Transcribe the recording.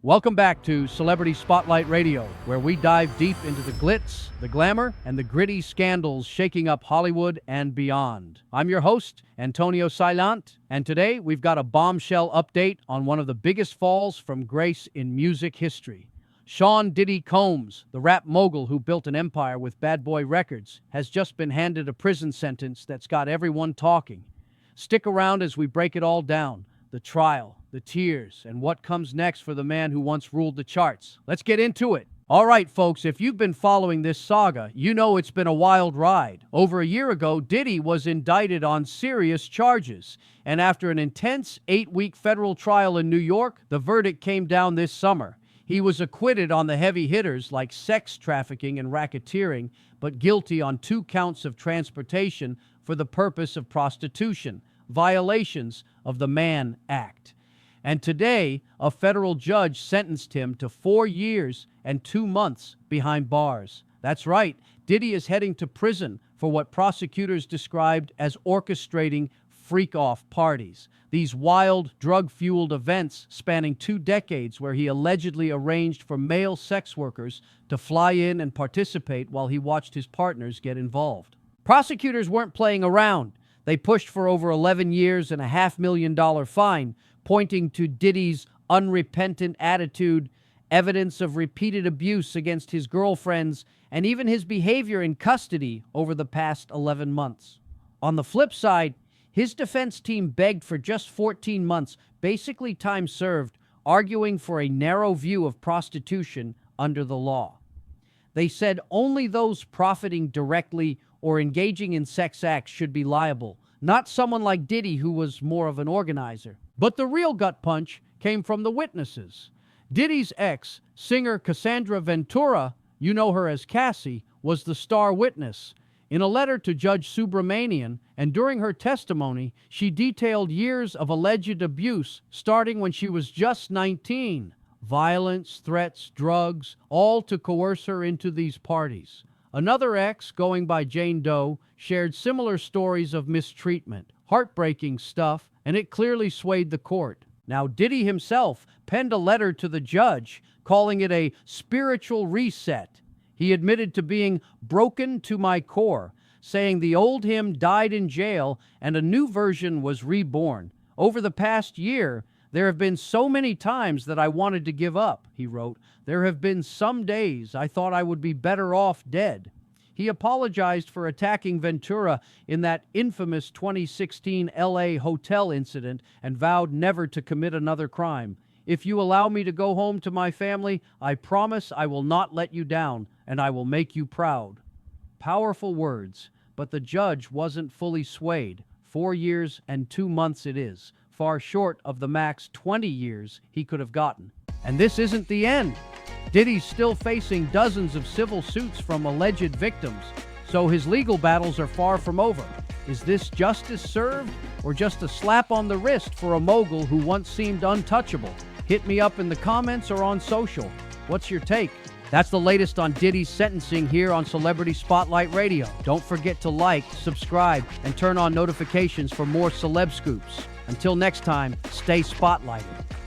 Welcome back to Celebrity Spotlight Radio, where we dive deep into the glitz, the glamour, and the gritty scandals shaking up Hollywood and beyond. I'm your host, Antonio Saillant, and today we've got a bombshell update on one of the biggest falls from grace in music history. Sean Diddy Combs, the rap mogul who built an empire with Bad Boy Records, has just been handed a prison sentence that's got everyone talking. Stick around as we break it all down. The trial, the tears, and what comes next for the man who once ruled the charts. Let's get into it. All right, folks, if you've been following this saga, you know it's been a wild ride. Over a year ago, Diddy was indicted on serious charges, and after an intense 8-week federal trial in New York, the verdict came down this summer. He was acquitted on the heavy hitters like sex trafficking and racketeering, but guilty on 2 counts of transportation for the purpose of prostitution, violations of the Mann Act. And today, a federal judge sentenced him to 4 years and 2 months behind bars. That's right, Diddy is heading to prison for what prosecutors described as orchestrating freak-off parties. These wild, drug-fueled events spanning 2 decades where he allegedly arranged for male sex workers to fly in and participate while he watched his partners get involved. Prosecutors weren't playing around. They pushed for over 11 years and a $500,000 fine, pointing to Diddy's unrepentant attitude, evidence of repeated abuse against his girlfriends, and even his behavior in custody over the past 11 months. On the flip side, his defense team begged for just 14 months, basically time served, arguing for a narrow view of prostitution under the law. They said only those profiting directly or engaging in sex acts should be liable, not someone like Diddy who was more of an organizer. But the real gut punch came from the witnesses. Diddy's ex, singer Cassandra Ventura, you know her as Cassie, was the star witness. In a letter to Judge Subramanian, and during her testimony, she detailed years of alleged abuse starting when she was just 19. Violence, threats, drugs, all to coerce her into these parties. Another ex, going by Jane Doe, shared similar stories of mistreatment, heartbreaking stuff, and it clearly swayed the court. Now, Diddy himself penned a letter to the judge, calling it a spiritual reset. He admitted to being broken to my core, saying the old him died in jail and a new version was reborn. Over the past year, there have been so many times that I wanted to give up, he wrote. There have been some days I thought I would be better off dead. He apologized for attacking Ventura in that infamous 2016 LA hotel incident and vowed never to commit another crime. If you allow me to go home to my family, I promise I will not let you down, and I will make you proud. Powerful words, but the judge wasn't fully swayed. 4 years and 2 months it is, far short of the max 20 years he could have gotten. And this isn't the end. Diddy's still facing dozens of civil suits from alleged victims, so his legal battles are far from over. Is this justice served, or just a slap on the wrist for a mogul who once seemed untouchable? Hit me up in the comments or on social. What's your take? That's the latest on Diddy's sentencing here on Celebrity Spotlight Radio. Don't forget to like, subscribe, and turn on notifications for more celeb scoops. Until next time, stay spotlighted.